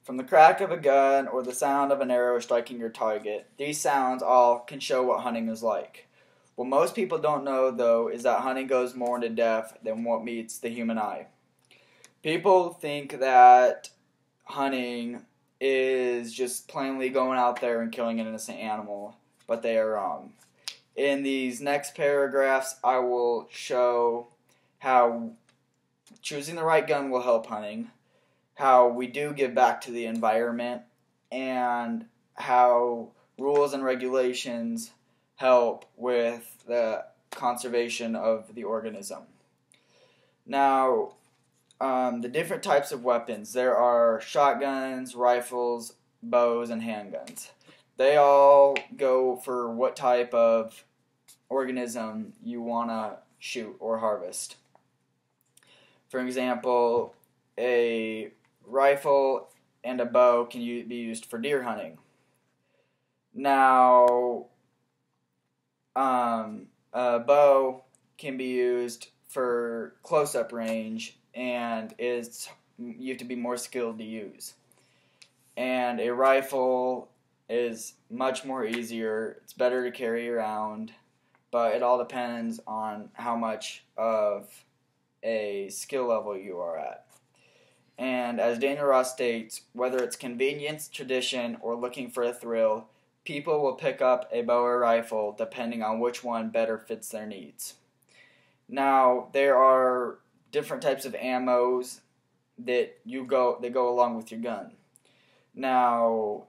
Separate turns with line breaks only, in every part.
from the crack of a gun or the sound of an arrow striking your target. These sounds all can show what hunting is like. What most people don't know, though, is that hunting goes more into depth than what meets the human eye. People think that hunting is just plainly going out there and killing an innocent animal, but they are wrong. In these next paragraphs, I will show how choosing the right gun will help hunting, how we do give back to the environment, and how rules and regulations help with the conservation of the organism. Now, the different types of weapons. There are shotguns, rifles, bows, and handguns. They all go for what type of organism you want to shoot or harvest. For example, a rifle and a bow can be used for deer hunting. Now, a bow can be used for close-up range, and you have to be more skilled to use. And a rifle is much more easier. It's better to carry around, but it all depends on how much of a skill level you are at. And as Daniel Ross states, whether it's convenience, tradition, or looking for a thrill, people will pick up a bow or rifle depending on which one better fits their needs. Now, there are different types of ammos that go along with your gun. Now,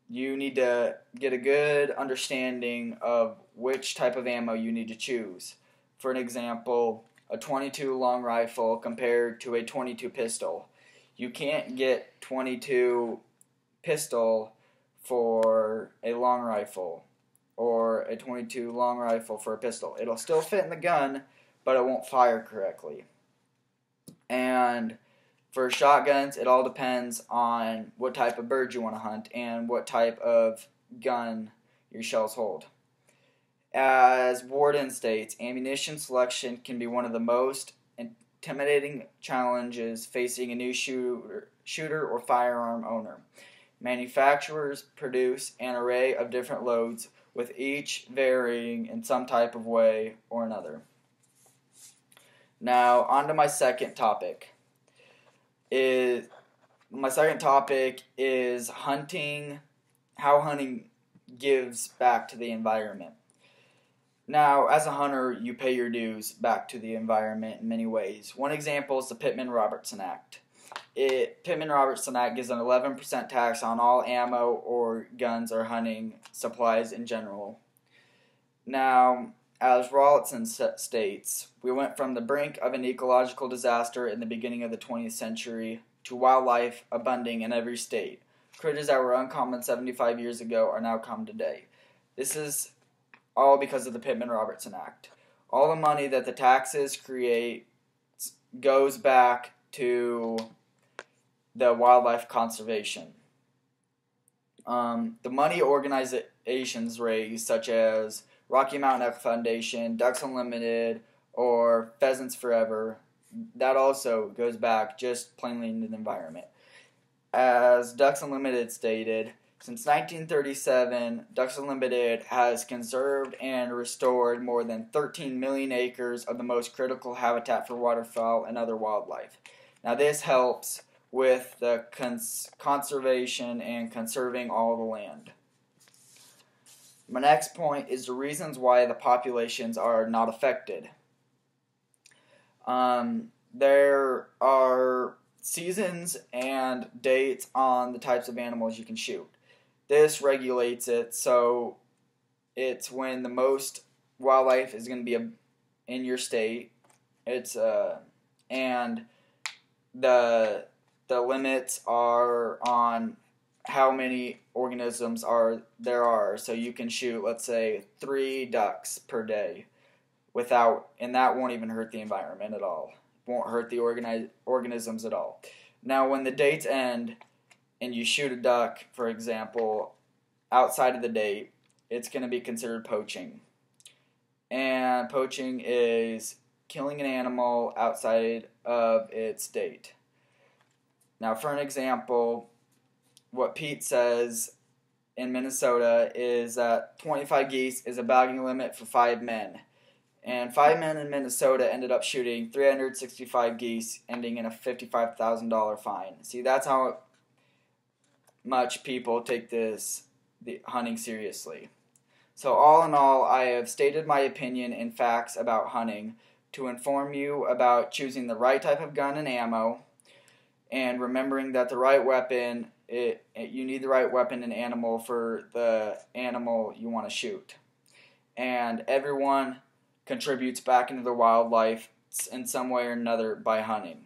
you need to get a good understanding of which type of ammo you need to choose. For an example, a .22 long rifle compared to a .22 pistol. You can't get .22 pistol for a long rifle or a .22 long rifle for a pistol. It'll still fit in the gun, but it won't fire correctly. And for shotguns, it all depends on what type of bird you want to hunt and what type of gun your shells hold. As Warden states, ammunition selection can be one of the most intimidating challenges facing a new shooter or firearm owner. Manufacturers produce an array of different loads, with each varying in some type of way or another. Now, on to my second topic. My second topic is hunting, how hunting gives back to the environment. Now, as a hunter, you pay your dues back to the environment in many ways. One example is the Pittman-Robertson Act. Pittman-Robertson Act gives an 11% tax on all ammo or guns or hunting supplies in general. Now, as Rawlinson states, we went from the brink of an ecological disaster in the beginning of the 20th century to wildlife abounding in every state. Critters that were uncommon 75 years ago are now common today. This is all because of the Pittman-Robertson Act. All the money that the taxes create goes back to the wildlife conservation. The money organizations raise, such as Rocky Mountain Elk Foundation, Ducks Unlimited, or Pheasants Forever, that also goes back just plainly into the environment. As Ducks Unlimited stated, since 1937, Ducks Unlimited has conserved and restored more than 13 million acres of the most critical habitat for waterfowl and other wildlife. Now, this helps with the conservation and conserving all the land. My next point is the reasons why the populations are not affected. There are seasons and dates on the types of animals you can shoot. This regulates it, so it's when the most wildlife is going to be in your state. And the limits are on how many organisms there are. So you can shoot, let's say, 3 ducks per day and that won't even hurt the environment at all. Won't hurt the organisms at all. Now, when the dates end and you shoot a duck, for example, outside of the date, it's going to be considered poaching. And poaching is killing an animal outside of its date. Now, for an example, what Pete says in Minnesota is that 25 geese is a bagging limit for 5 men. And 5 men in Minnesota ended up shooting 365 geese, ending in a $55,000 fine. See, that's how much people take the hunting seriously. So all in all, I have stated my opinion and facts about hunting to inform you about choosing the right type of gun and ammo, and remembering that the right weapon, you need the right weapon and animal for the animal you want to shoot. And everyone contributes back into the wildlife in some way or another by hunting.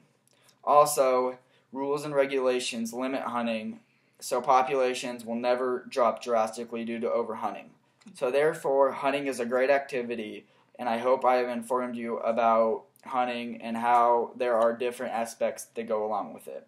Also, rules and regulations limit hunting, so populations will never drop drastically due to overhunting. So therefore, hunting is a great activity, and I hope I have informed you about hunting and how there are different aspects that go along with it.